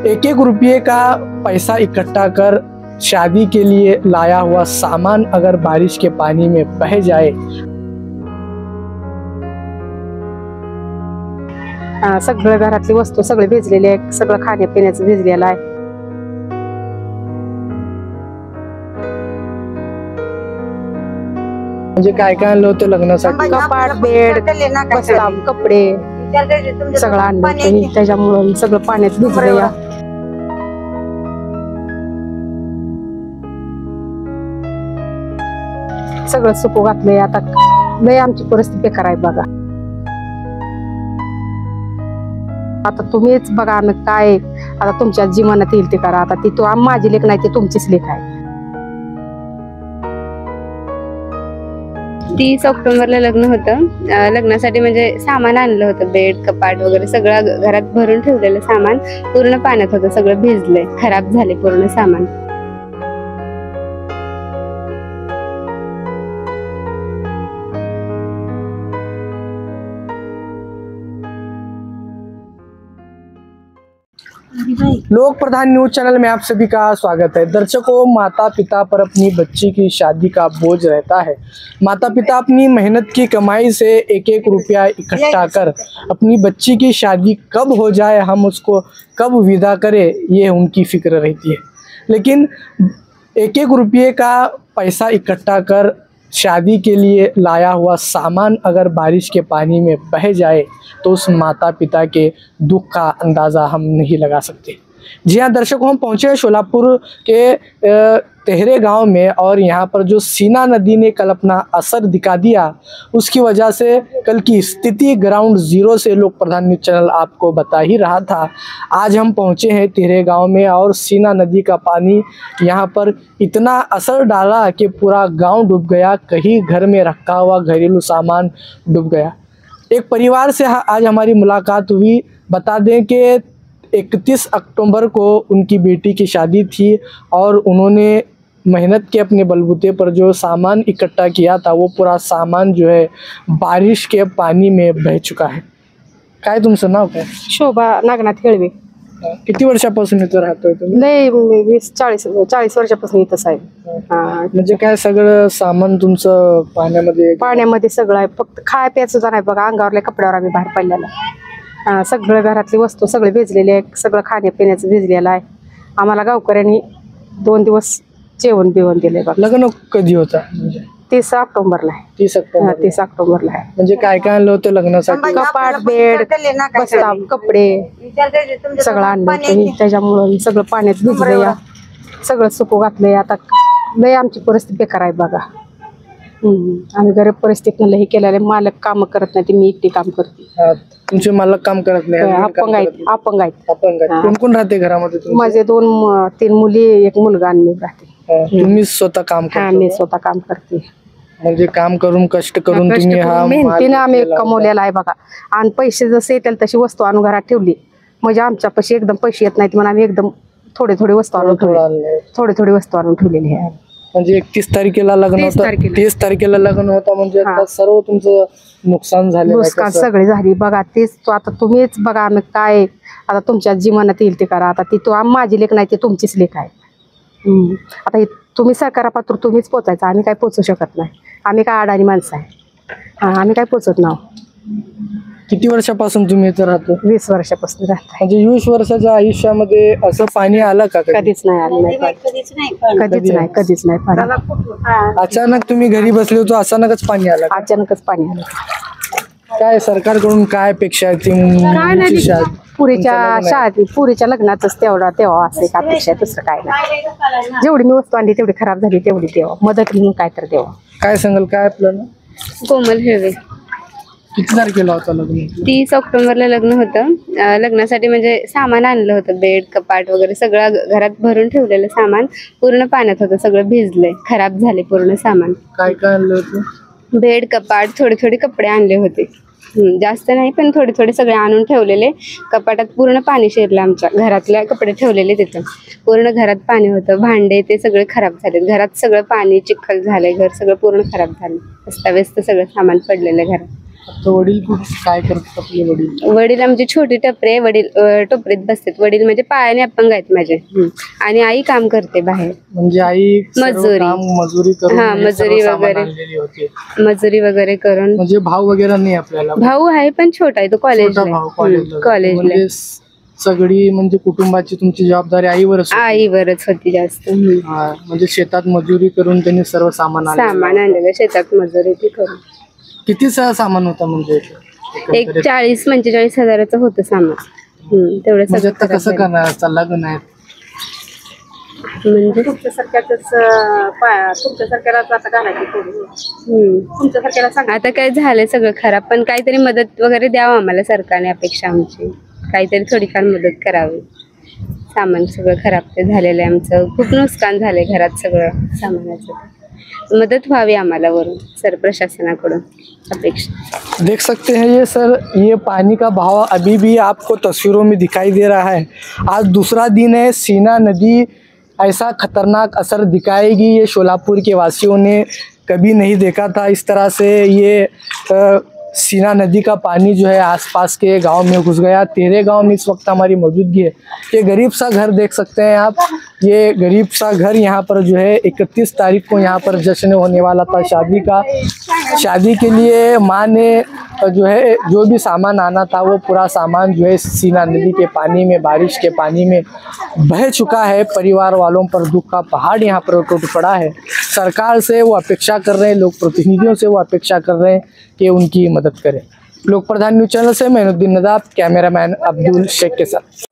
एक एक रुपये का पैसा इकट्ठा कर शादी के लिए लाया हुआ सामान अगर बारिश के पानी में बह जाए। सगळं घरातली वस्तू सगळे भिजलेले आहे, सगळं खाण्यापिण्याचं भिजलेलं आहे। म्हणजे काय काय आणलं होतं लग्नासाठी? कपाट, बेड, बस्ता, कपडे सगळं आणलं, त्याच्यामुळे सगळं पाण्यात भिजलं। सगळं सुकू घातलंय। आता लय आमची परिस्थिती बेकार आहे बघा। आता तुम्हीच बघा आम्ही काय, आता तुमच्या जीवनात येईल ते करा। आता ती तू माझी लेख नाही, ती तुमचीच लेख आहे। 30 ऑक्टोबरला लग्न होतं। लग्नासाठी म्हणजे सामान आणलं होतं, बेड, कपाट वगैरे सगळं घरात भरून ठेवलेलं सामान पूर्ण पाण्यात होतं, सगळं भिजलंय, खराब झाले पूर्ण सामान। लोक प्रधान न्यूज चैनल में आप सभी का स्वागत है। दर्शकों, माता पिता पर अपनी बच्ची की शादी का बोझ रहता है। माता पिता अपनी मेहनत की कमाई से एक एक रुपया इकट्ठा कर अपनी बच्ची की शादी कब हो जाए, हम उसको कब विदा करें, ये उनकी फिक्र रहती है। लेकिन एक एक रुपये का पैसा इकट्ठा कर शादी के लिए लाया हुआ सामान अगर बारिश के पानी में बह जाए तो उस माता पिता के दुख का अंदाज़ा हम नहीं लगा सकते। जी हाँ दर्शकों, हम पहुँचे हैं शोलापुर के तेहरे गांव में, और यहाँ पर जो सीना नदी ने कल अपना असर दिखा दिया, उसकी वजह से कल की स्थिति ग्राउंड जीरो से लोक प्रधान न्यूज चैनल आपको बता ही रहा था। आज हम पहुँचे हैं तेहरे गांव में, और सीना नदी का पानी यहाँ पर इतना असर डाला कि पूरा गांव डूब गया। कहीं घर में रखा हुआ घरेलू सामान डूब गया। एक परिवार से आज हमारी मुलाकात हुई। बता दें कि 31 अक्टूबर को उनकी बेटी की शादी थी, और उन्होंने मेहनत के अपने बलबूते पर जो सामान इकट्ठा किया था, वो पूरा सामान जो है बारिश के पानी में बह चुका है। काय तुमचं नाव काय? शोभा नागनाथ हेळवे। किती वर्षापासून इथं राहतोय तुम्ही? लय 40 वर्षापासून इथंच आहे। म्हणजे काय सगळं सामान तुमचं पाण्यामध्ये सगळं आहे, फक्त खाय प्यायचं सुद्धा नाही बघा। अंगावरल्या कपड्यावर आम्ही बाहेर पडलेला। सगळं घरातली वस्तू सगळे भिजलेले आहे, सगळं खाण्यापिण्याचं भिजलेलं आहे। आम्हाला गावकऱ्यांनी 2 दिवस जेवण बिवण दिले बघा। लग्न कधी होता? 30 ऑक्टोबरला आहे। 30 ऑक्टोबरला आहे। म्हणजे काय काय आणलं होतं लग्नासाठी? कपाट, बेड, बस्ता, कपडे सगळं आणलं, त्याच्यामुळे सगळं पाण्यात भिजलं, सगळं सुकू घातलंय। आता लय आमची परिस्थिती बेकार आहे बघा। आम्ही गरीब परिस्थितीनं लई केलेलं, मालक काम करत नाही, ती मी एकटी काम करते। तुमचे मालक काम करत नाही? अपंग आहेत। कोण कोण राहते घरामध्ये? माझे 2-3 मुली, एक मुलगा आणि मी राहते। तुम्ही स्वतः काम करता? मी स्वतः काम करते। म्हणजे काम करून कष्ट करून तुम्ही हा मेहनतीने आम्ही कमवलेला आहे बघा। आणि पैसे जसे येतील तशी वस्तू आणून घरात ठेवली, म्हणजे आमच्या पैसे एकदम पैसे येत नाहीत म्हणून आम्ही एकदम थोडे वस्तू आणून ठेवलेली आहे। म्हणजे 31 तारखेला लग्न होतं, 30 तारखेला लग्न होतं, म्हणजे सर्व तुमचं नुकसान झालं? नुकसान सगळी झाली बघा। तेच तो आता तुम्हीच बघा आम्ही काय, आता तुमच्या जीवनात येईल ते करा। आता ती तू माझी लेख नाही, ती तुमचीच लेख आहे। आता तुम्ही सरकारापात्र तुम्हीच पोचायचं, आम्ही काय पोचू शकत नाही। आम्ही काय अडाणी माणसं आहे, आम्ही काय पोचत नाही। किती वर्षापासून तुम्ही इथं राहतो? 20 वर्षापासून राहतो। म्हणजे 20 वर्षाच्या आयुष्यामध्ये असं पाणी आलं का? कधीच नाही आलं, कधीच नाही। अचानक तुम्ही घरी बसले होतो, अचानकच पाणी आलं? अचानकच पाणी आलं। काय सरकारकडून काय अपेक्षा आहे? पुरीच्या लग्नातच तेव्हा असे का अपेक्षा आहे, दुसरं काय नाही। जेवढी मी वस्तू आणली तेवढी खराब झाली, तेवढी देवा मदत म्हणून काय तर देवा। काय सांगाल, काय आपलं? कोमल हेळवे। किती तारखेला होतं लग्न? 30 ऑक्टोबरला लग्न होतं। लग्नासाठी म्हणजे सामान आणलं होतं, बेड, कपाट वगैरे सगळं घरात भरून ठेवलेलं सामान पूर्ण पाण्यात होतं, सगळं भिजलंय, खराब झाले पूर्ण सामान। काय काय आणलं होतं? बेड, कपाट, थोडे कपडे आणले होते, जास्त नाही पण थोडे सगळे आणून ठेवलेले। कपाटात पूर्ण पाणी शिरलं, आमच्या घरातले कपडे ठेवलेले तिथं पूर्ण घरात पाणी होतं, भांडे ते सगळे खराब झाले, घरात सगळं पाणी चिखल झालंय, घर सगळं पूर्ण खराब झालं, अस्ताव्यस्त सगळं सामान पडलेलं घरात। आता वडील काय करतात आपले वडील? वडील आमची छोटी टपरी आहे, वडील टोपरीत बसतात. वडील म्हणजे पायाने अपंग आहेत माझे. आणि आई काम करते बाहेर, म्हणजे आई सर्व मजुरी. काम मजुरी करून हा, हे सर्व मजुरी सामान वगैरे. आणलेली होती. मजुरी वगैरे करून. म्हणजे भाऊ वगैरे नाही आपल्याला? भाऊ आहे पण छोटा आहे, तो छोटा भाऊ कॉलेजला जातो. कॉलेजला. म्हणजे सगळी म्हणजे कुटुंबाची तुमची जबाबदारी आईवरच होती. आईवरच होती जास्त. हा, म्हणजे शेतात मजुरी करून त्यांनी सर्व सामान आणलेलं. सामान आणलेलं शेतात मजुरी ती करून. किती सामान होतं म्हणजे? एक 40-45 हजाराचं होतं सामान. तेवढं म्हणजे सगळं आता कसं करणार? चालला का नाही? म्हणजे आता काय झालंय सगळं खराब, पण काहीतरी मदत वगैरे द्यावं आम्हाला सरकारने, अपेक्षा आमची काहीतरी थोडीफार मदत करावी. सामान सगळं खराब ते झालेलं आहे आमचं, खूप नुकसान झालंय घरात सगळं सामानाचं. मदत व्हावी आम्हाला वरून सर प्रशासनाकडून अपेक्षा. देख सकते हैं ये सर, ये पानी का बहाव अभी भी आपको तस्वीरों में दिखाई दे रहा है। आज दूसरा दिन है, सीना नदी ऐसा खतरनाक असर दिखाएगी ये शोलापुर के वासियों ने कभी नहीं देखा था। इस तरह से ये सीना नदी का पानी जो है आसपास के गांव में घुस गया। तेरे गांव में इस वक्त हमारी मौजूदगी है। ये गरीब सा घर देख सकते हैं आप, ये गरीब सा घर यहाँ पर जो है 31 तारीख को यहाँ पर जश्न होने वाला था शादी का। शादी के लिए माँ ने जो है जो भी सामान आना था वो पूरा सामान जो है सीना नदी के पानी में, बारिश के पानी में बह चुका है। परिवार वालों पर दुख का पहाड़ यहाँ पर टूट पड़ा है। सरकार से वो अपेक्षा कर रहे हैं, लोक प्रतिनिधियों से वो अपेक्षा कर रहे हैं कि उनकी मदद करें। लोक प्रधान न्यूज़ चैनल से मैनुद्दीन नदाब, कैमरामैन अब्दुल शेख के साथ।